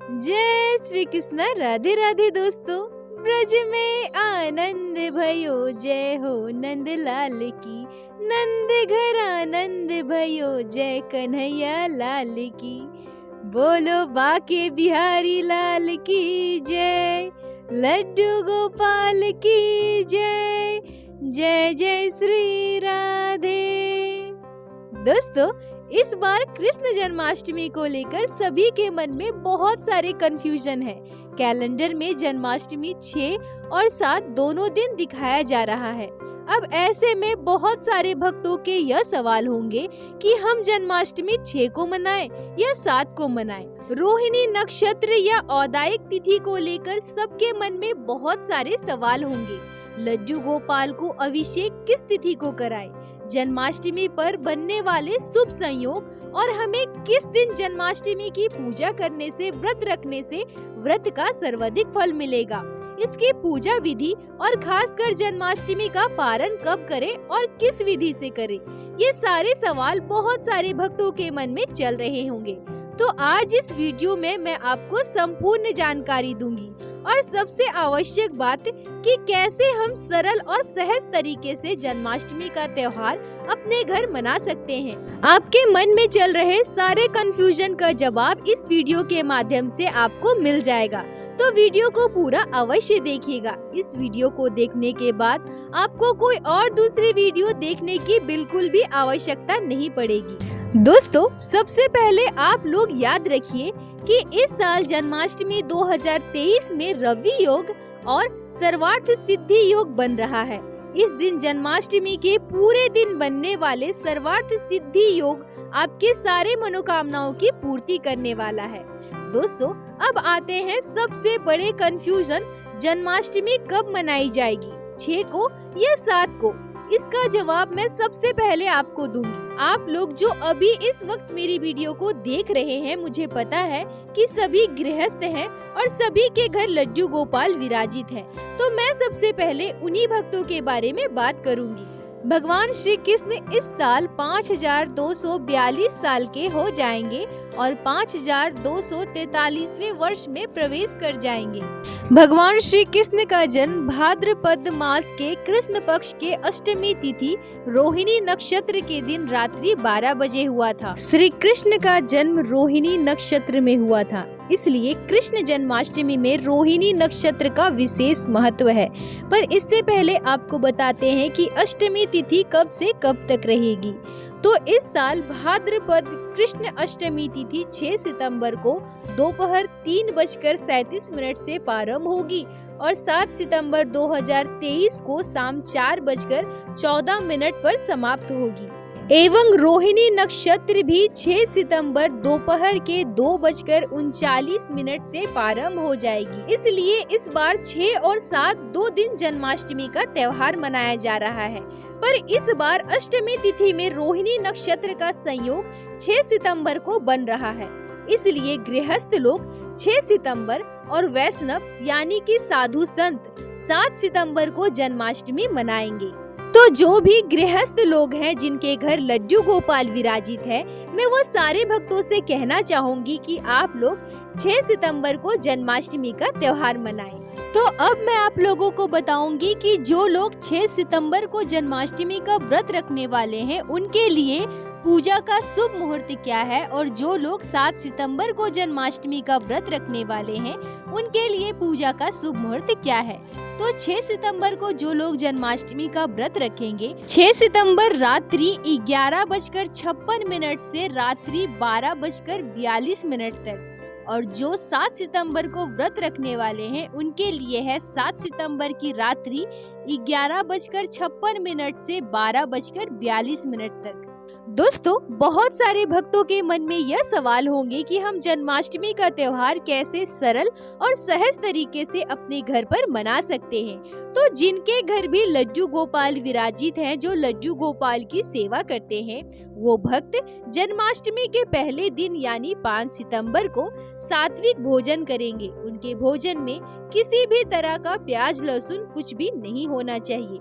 जय श्री कृष्ण। राधे राधे दोस्तों। ब्रज में आनंद भयो, जय हो नंद लाल की। नंद घर आनंद भयो, जय कन्हैया लाल की। बोलो बाके बिहारी लाल की जय, लड्डू गोपाल की जय। जय जय श्री राधे। दोस्तों, इस बार कृष्ण जन्माष्टमी को लेकर सभी के मन में बहुत सारे कंफ्यूजन है। कैलेंडर में जन्माष्टमी 6 और 7 दोनों दिन दिखाया जा रहा है। अब ऐसे में बहुत सारे भक्तों के यह सवाल होंगे कि हम जन्माष्टमी 6 को मनाएं या 7 को मनाएं। रोहिणी नक्षत्र या औदायिक तिथि को लेकर सबके मन में बहुत सारे सवाल होंगे। लड्डू गोपाल को अभिषेक किस तिथि को कराएं? जन्माष्टमी पर बनने वाले शुभ संयोग और हमें किस दिन जन्माष्टमी की पूजा करने से, व्रत रखने से व्रत का सर्वाधिक फल मिलेगा? इसकी पूजा विधि और खासकर जन्माष्टमी का पारण कब करें और किस विधि से करें? ये सारे सवाल बहुत सारे भक्तों के मन में चल रहे होंगे। तो आज इस वीडियो में मैं आपको संपूर्ण जानकारी दूंगी और सबसे आवश्यक बात कि कैसे हम सरल और सहज तरीके से जन्माष्टमी का त्योहार अपने घर मना सकते हैं। आपके मन में चल रहे सारे कंफ्यूजन का जवाब इस वीडियो के माध्यम से आपको मिल जाएगा, तो वीडियो को पूरा अवश्य देखिएगा। इस वीडियो को देखने के बाद आपको कोई और दूसरी वीडियो देखने की बिल्कुल भी आवश्यकता नहीं पड़ेगी। दोस्तों, सबसे पहले आप लोग याद रखिए कि इस साल जन्माष्टमी 2023 में रवि योग और सर्वार्थ सिद्धि योग बन रहा है। इस दिन जन्माष्टमी के पूरे दिन बनने वाले सर्वार्थ सिद्धि योग आपके सारे मनोकामनाओं की पूर्ति करने वाला है। दोस्तों, अब आते हैं सबसे बड़े कंफ्यूजन, जन्माष्टमी कब मनाई जाएगी, 6 को या 7 को? इसका जवाब मैं सबसे पहले आपको दूंगी। आप लोग जो अभी इस वक्त मेरी वीडियो को देख रहे हैं, मुझे पता है कि सभी गृहस्थ हैं और सभी के घर लड्डू गोपाल विराजित हैं। तो मैं सबसे पहले उन्हीं भक्तों के बारे में बात करूंगी। भगवान श्री कृष्ण इस साल 5242 साल के हो जाएंगे और 5243वें वर्ष में प्रवेश कर जाएंगे। भगवान श्री कृष्ण का जन्म भाद्रपद मास के कृष्ण पक्ष के अष्टमी तिथि रोहिणी नक्षत्र के दिन रात्रि 12 बजे हुआ था। श्री कृष्ण का जन्म रोहिणी नक्षत्र में हुआ था, इसलिए कृष्ण जन्माष्टमी में रोहिणी नक्षत्र का विशेष महत्व है। पर इससे पहले आपको बताते हैं कि अष्टमी तिथि कब से कब तक रहेगी। तो इस साल भाद्रपद कृष्ण अष्टमी तिथि 6 सितंबर को दोपहर 3:37 से प्रारंभ होगी और 7 सितंबर 2023 को शाम 4:14 पर समाप्त होगी। एवं रोहिणी नक्षत्र भी 6 सितंबर दोपहर के 2:39 से प्रारंभ हो जाएगी। इसलिए इस बार 6 और 7 2 दिन जन्माष्टमी का त्योहार मनाया जा रहा है। पर इस बार अष्टमी तिथि में रोहिणी नक्षत्र का संयोग 6 सितंबर को बन रहा है। इसलिए गृहस्थ लोग 6 सितंबर और वैष्णव यानी कि साधु संत 7 सितंबर को जन्माष्टमी मनाएंगे। तो जो भी गृहस्थ लोग हैं जिनके घर लड्डू गोपाल विराजित है, मैं वो सारे भक्तों से कहना चाहूंगी कि आप लोग 6 सितंबर को जन्माष्टमी का त्योहार मनाएं। तो अब मैं आप लोगों को बताऊंगी कि जो लोग 6 सितंबर को जन्माष्टमी का व्रत रखने वाले हैं, उनके लिए पूजा का शुभ मुहूर्त क्या है, और जो लोग 7 सितंबर को जन्माष्टमी का व्रत रखने वाले हैं, उनके लिए पूजा का शुभ मुहूर्त क्या है। तो 6 सितंबर को जो लोग जन्माष्टमी का व्रत रखेंगे, 6 सितंबर रात्रि 11:56 से रात्रि 12:42 तक, और जो 7 सितंबर को व्रत रखने वाले हैं, उनके लिए है 7 सितंबर की रात्रि 11:56 से 12:42 तक। दोस्तों, बहुत सारे भक्तों के मन में यह सवाल होंगे कि हम जन्माष्टमी का त्योहार कैसे सरल और सहज तरीके से अपने घर पर मना सकते हैं। तो जिनके घर भी लड्डू गोपाल विराजित हैं, जो लड्डू गोपाल की सेवा करते हैं, वो भक्त जन्माष्टमी के पहले दिन यानी 5 सितंबर को सात्विक भोजन करेंगे। उनके भोजन में किसी भी तरह का प्याज लहसुन कुछ भी नहीं होना चाहिए।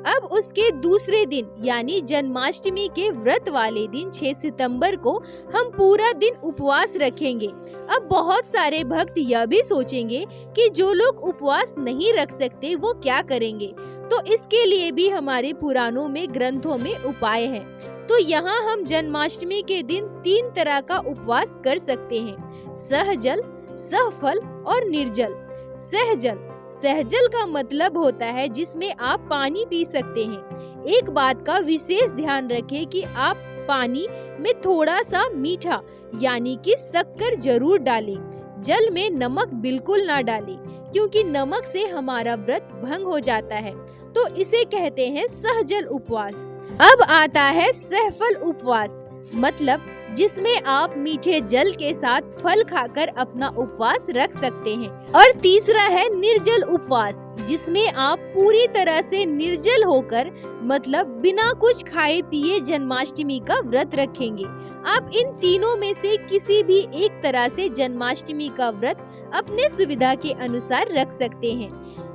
अब उसके दूसरे दिन यानी जन्माष्टमी के व्रत वाले दिन 6 सितंबर को हम पूरा दिन उपवास रखेंगे। अब बहुत सारे भक्त यह भी सोचेंगे कि जो लोग उपवास नहीं रख सकते वो क्या करेंगे, तो इसके लिए भी हमारे पुराणों में ग्रंथों में उपाय हैं। तो यहाँ हम जन्माष्टमी के दिन 3 तरह का उपवास कर सकते हैं, सहजल, सहफल और निर्जल। सहजल सहजल का मतलब होता है जिसमें आप पानी पी सकते हैं। एक बात का विशेष ध्यान रखें कि आप पानी में थोड़ा सा मीठा यानी कि शक्कर जरूर डालें। जल में नमक बिल्कुल ना डालें क्योंकि नमक से हमारा व्रत भंग हो जाता है। तो इसे कहते हैं सहजल उपवास। अब आता है सहफल उपवास, मतलब जिसमें आप मीठे जल के साथ फल खाकर अपना उपवास रख सकते हैं। और तीसरा है निर्जल उपवास, जिसमें आप पूरी तरह से निर्जल होकर मतलब बिना कुछ खाए पिए जन्माष्टमी का व्रत रखेंगे। आप इन तीनों में से किसी भी एक तरह से जन्माष्टमी का व्रत अपने सुविधा के अनुसार रख सकते हैं।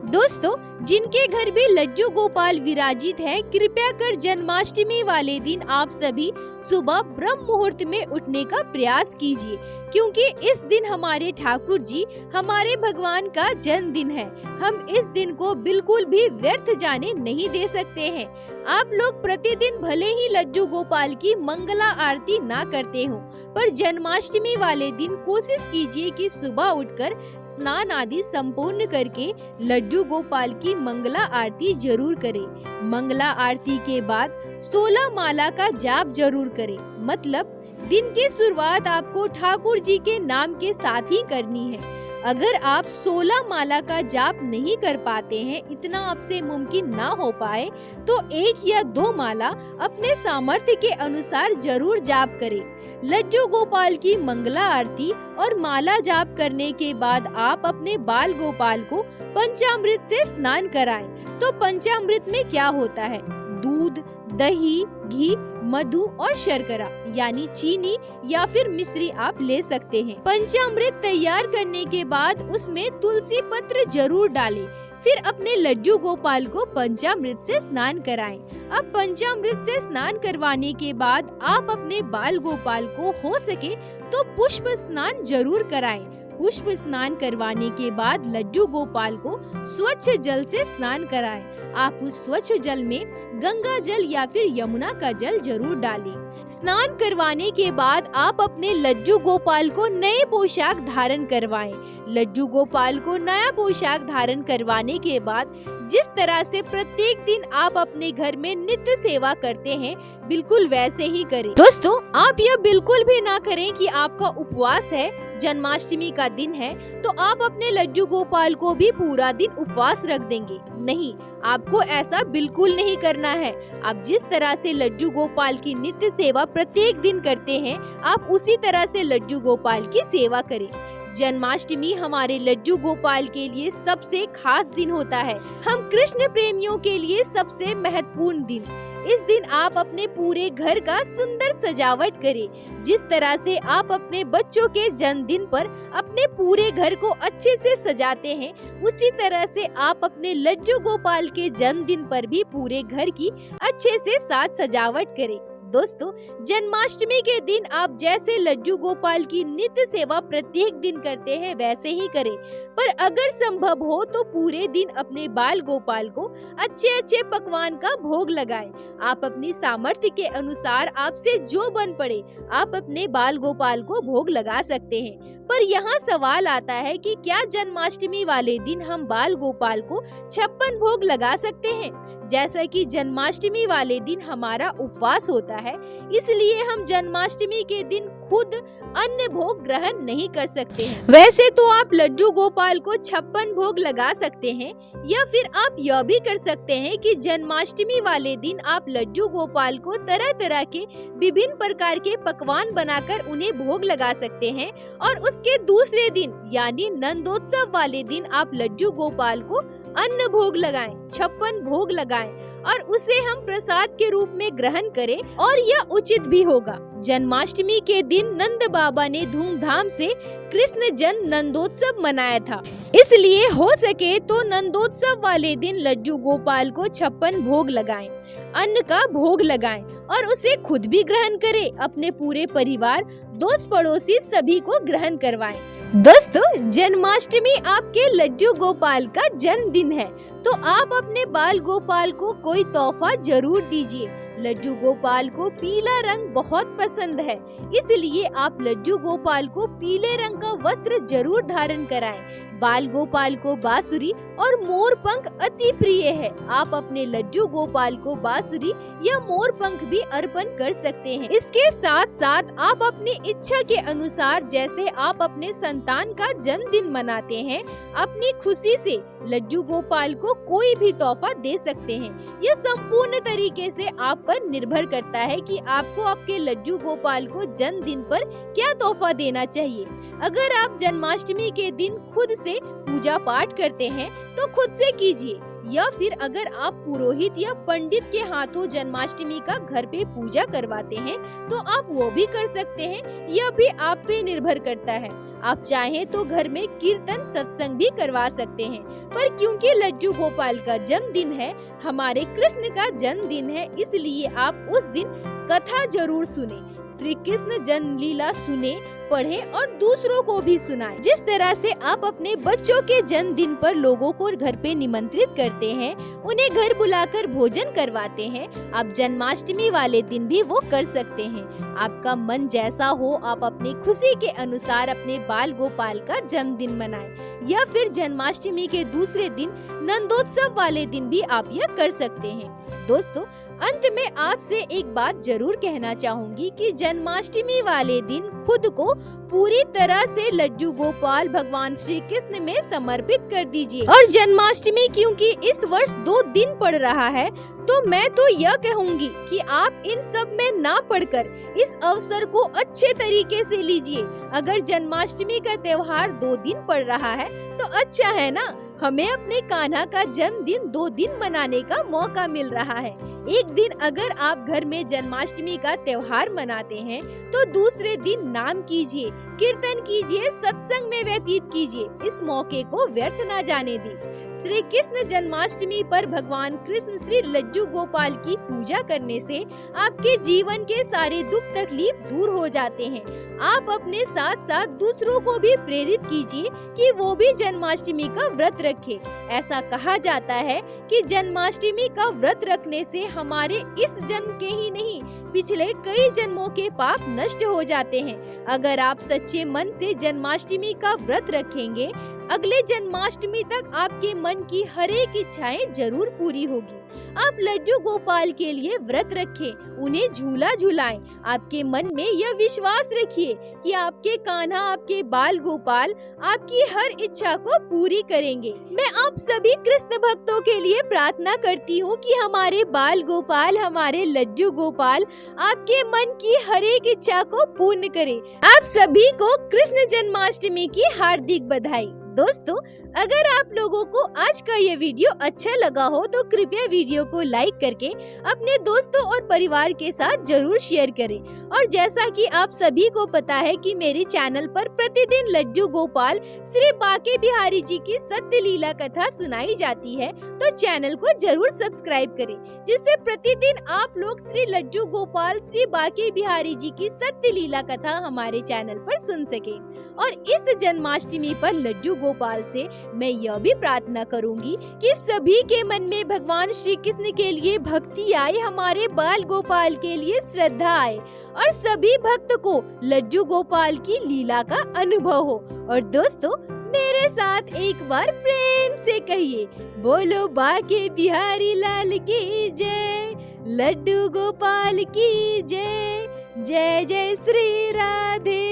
दोस्तों, जिनके घर भी लड्डू गोपाल विराजित है, कृपया कर जन्माष्टमी वाले दिन आप सभी सुबह ब्रह्म मुहूर्त में उठने का प्रयास कीजिए, क्योंकि इस दिन हमारे ठाकुर जी हमारे भगवान का जन्मदिन है। हम इस दिन को बिल्कुल भी व्यर्थ जाने नहीं दे सकते हैं। आप लोग प्रतिदिन भले ही लड्डू गोपाल की मंगला आरती ना करते हो, पर जन्माष्टमी वाले दिन कोशिश कीजिए कि सुबह उठकर स्नान आदि संपूर्ण करके लड्डू गोपाल की मंगला आरती जरूर करें। मंगला आरती के बाद 16 माला का जाप जरूर करें, मतलब दिन की शुरुआत आपको ठाकुर जी के नाम के साथ ही करनी है। अगर आप 16 माला का जाप नहीं कर पाते हैं, इतना आपसे मुमकिन ना हो पाए, तो 1 या 2 माला अपने सामर्थ्य के अनुसार जरूर जाप करें। लड्डू गोपाल की मंगला आरती और माला जाप करने के बाद आप अपने बाल गोपाल को पंचामृत से स्नान कराएं। तो पंचामृत में क्या होता है? दूध, दही, घी, मधु और शर्करा यानी चीनी या फिर मिश्री आप ले सकते हैं। पंचामृत तैयार करने के बाद उसमें तुलसी पत्र जरूर डालें। फिर अपने लड्डू गोपाल को पंचामृत से स्नान कराएं। अब पंचामृत से स्नान करवाने के बाद आप अपने बाल गोपाल को हो सके तो पुष्प स्नान जरूर कराएं। पुष्प स्नान करवाने के बाद लड्डू गोपाल को स्वच्छ जल से स्नान कराएं। आप उस स्वच्छ जल में गंगा जल या फिर यमुना का जल जरूर डालें। स्नान करवाने के बाद आप अपने लड्डू गोपाल को नए पोशाक धारण करवाएं। लड्डू गोपाल को नया पोशाक धारण करवाने के बाद जिस तरह से प्रत्येक दिन आप अपने घर में नित्य सेवा करते हैं, बिल्कुल वैसे ही करें। दोस्तों, आप यह बिल्कुल भी ना करें कि आपका उपवास है, जन्माष्टमी का दिन है, तो आप अपने लड्डू गोपाल को भी पूरा दिन उपवास रख देंगे। नहीं, आपको ऐसा बिल्कुल नहीं करना है। आप जिस तरह से लड्डू गोपाल की नित्य सेवा प्रत्येक दिन करते हैं, आप उसी तरह से लड्डू गोपाल की सेवा करें। जन्माष्टमी हमारे लड्डू गोपाल के लिए सबसे खास दिन होता है। हम कृष्ण प्रेमियों के लिए सबसे महत्वपूर्ण दिन। इस दिन आप अपने पूरे घर का सुंदर सजावट करें। जिस तरह से आप अपने बच्चों के जन्मदिन पर अपने पूरे घर को अच्छे से सजाते हैं, उसी तरह से आप अपने लड्डू गोपाल के जन्मदिन पर भी पूरे घर की अच्छे से साज सजावट करें। दोस्तों, जन्माष्टमी के दिन आप जैसे लड्डू गोपाल की नित्य सेवा प्रत्येक दिन करते हैं, वैसे ही करें। पर अगर संभव हो तो पूरे दिन अपने बाल गोपाल को अच्छे अच्छे पकवान का भोग लगाएं। आप अपनी सामर्थ्य के अनुसार आपसे जो बन पड़े, आप अपने बाल गोपाल को भोग लगा सकते हैं। पर यहाँ सवाल आता है कि क्या जन्माष्टमी वाले दिन हम बाल गोपाल को 56 भोग लगा सकते हैं? जैसा कि जन्माष्टमी वाले दिन हमारा उपवास होता है, इसलिए हम जन्माष्टमी के दिन खुद अन्य भोग ग्रहण नहीं कर सकते हैं। वैसे तो आप लड्डू गोपाल को 56 भोग लगा सकते हैं, या फिर आप यह भी कर सकते हैं कि जन्माष्टमी वाले दिन आप लड्डू गोपाल को तरह तरह के विभिन्न प्रकार के पकवान बनाकर उन्हें भोग लगा सकते हैं, और उसके दूसरे दिन यानी नंदोत्सव वाले दिन आप लड्डू गोपाल को अन्न भोग लगाएं, 56 भोग लगाएं और उसे हम प्रसाद के रूप में ग्रहण करें, और यह उचित भी होगा। जन्माष्टमी के दिन नंद बाबा ने धूमधाम से कृष्ण जन्म नंदोत्सव मनाया था। इसलिए हो सके तो नंदोत्सव वाले दिन लड्डू गोपाल को 56 भोग लगाएं, अन्न का भोग लगाएं और उसे खुद भी ग्रहण करें, अपने पूरे परिवार, दोस्त पड़ोसी सभी को ग्रहण करवाएं। दोस्तों, जन्माष्टमी आपके लड्डू गोपाल का जन्मदिन है, तो आप अपने बाल गोपाल को कोई तोहफा जरूर दीजिए। लड्डू गोपाल को पीला रंग बहुत पसंद है, इसलिए आप लड्डू गोपाल को पीले रंग का वस्त्र जरूर धारण कराएं। बाल गोपाल को बांसुरी और मोर पंख अति प्रिय है। आप अपने लड्डू गोपाल को बांसुरी या मोर पंख भी अर्पण कर सकते हैं। इसके साथ साथ आप अपनी इच्छा के अनुसार, जैसे आप अपने संतान का जन्मदिन मनाते हैं, अपनी खुशी से लड्डू गोपाल को कोई भी तोहफा दे सकते हैं। यह संपूर्ण तरीके से आप पर निर्भर करता है कि आपको आपके लड्डू गोपाल को जन्मदिन पर क्या तोहफा देना चाहिए। अगर आप जन्माष्टमी के दिन खुद से पूजा पाठ करते हैं तो खुद से कीजिए, या फिर अगर आप पुरोहित या पंडित के हाथों जन्माष्टमी का घर पे पूजा करवाते हैं तो आप वो भी कर सकते हैं। यह भी आप पे निर्भर करता है। आप चाहें तो घर में कीर्तन सत्संग भी करवा सकते हैं, पर क्योंकि लड्डू गोपाल का जन्मदिन है, हमारे कृष्ण का जन्मदिन है, इसलिए आप उस दिन कथा जरूर सुने, श्री कृष्ण जन्म लीला सुने, पढ़ें और दूसरों को भी सुनाएं। जिस तरह से आप अपने बच्चों के जन्मदिन पर लोगों को घर पे निमंत्रित करते हैं, उन्हें घर बुलाकर भोजन करवाते हैं, आप जन्माष्टमी वाले दिन भी वो कर सकते हैं। आपका मन जैसा हो, आप अपनी खुशी के अनुसार अपने बाल गोपाल का जन्मदिन मनाएं, या फिर जन्माष्टमी के दूसरे दिन नंदोत्सव वाले दिन भी आप यह कर सकते हैं। दोस्तों, अंत में आपसे एक बात जरूर कहना चाहूंगी कि जन्माष्टमी वाले दिन खुद को पूरी तरह से लड्डू गोपाल भगवान श्री कृष्ण में समर्पित कर दीजिए। और जन्माष्टमी क्योंकि इस वर्ष 2 दिन पड़ रहा है, तो मैं तो यह कहूंगी कि आप इन सब में ना पड़कर इस अवसर को अच्छे तरीके से लीजिए। अगर जन्माष्टमी का त्योहार 2 दिन पड़ रहा है तो अच्छा है ना, हमें अपने कान्हा का जन्मदिन 2 दिन मनाने का मौका मिल रहा है। एक दिन अगर आप घर में जन्माष्टमी का त्योहार मनाते हैं तो दूसरे दिन नाम कीजिए, कीर्तन कीजिए, सत्संग में व्यतीत कीजिए। इस मौके को व्यर्थ न जाने दें। श्री कृष्ण जन्माष्टमी पर भगवान कृष्ण श्री लड्डू गोपाल की पूजा करने से आपके जीवन के सारे दुख तकलीफ दूर हो जाते हैं। आप अपने साथ साथ दूसरों को भी प्रेरित कीजिए कि वो भी जन्माष्टमी का व्रत रखें। ऐसा कहा जाता है कि जन्माष्टमी का व्रत रखने से हमारे इस जन्म के ही नहीं, पिछले कई जन्मों के पाप नष्ट हो जाते हैं। अगर आप सच्चे मन से जन्माष्टमी का व्रत रखेंगे, अगले जन्माष्टमी तक आपके मन की हर एक इच्छाएं जरूर पूरी होगी। आप लड्डू गोपाल के लिए व्रत रखें, उन्हें झूला झुलाएं। आपके मन में यह विश्वास रखिए कि आपके कान्हा, आपके बाल गोपाल आपकी हर इच्छा को पूरी करेंगे। मैं आप सभी कृष्ण भक्तों के लिए प्रार्थना करती हूँ कि हमारे बाल गोपाल, हमारे लड्डू गोपाल आपके मन की हर एक इच्छा को पूर्ण करें। आप सभी को कृष्ण जन्माष्टमी की हार्दिक बधाई। दोस्तों, अगर आप लोगों को आज का ये वीडियो अच्छा लगा हो तो कृपया वीडियो को लाइक करके अपने दोस्तों और परिवार के साथ जरूर शेयर करें। और जैसा कि आप सभी को पता है कि मेरे चैनल पर प्रतिदिन लड्डू गोपाल श्री बांके बिहारी जी की सत्य लीला कथा सुनाई जाती है, तो चैनल को जरूर सब्सक्राइब करें, जिससे प्रतिदिन आप लोग श्री लड्डू गोपाल श्री बांके बिहारी जी की सत्य लीला कथा हमारे चैनल पर सुन सके। और इस जन्माष्टमी पर लड्डू गोपाल से मैं यह भी प्रार्थना करूंगी कि सभी के मन में भगवान श्री कृष्ण के लिए भक्ति आए, हमारे बाल गोपाल के लिए श्रद्धा आए और सभी भक्त को लड्डू गोपाल की लीला का अनुभव हो। और दोस्तों, मेरे साथ एक बार प्रेम से कहिए, बोलो बांके बिहारी लाल की जय, लड्डू गोपाल की जय, जय जय श्री राधे।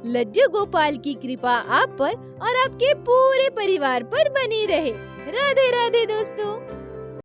लड्डू गोपाल की कृपा आप पर और आपके पूरे परिवार पर बनी रहे। राधे राधे दोस्तों।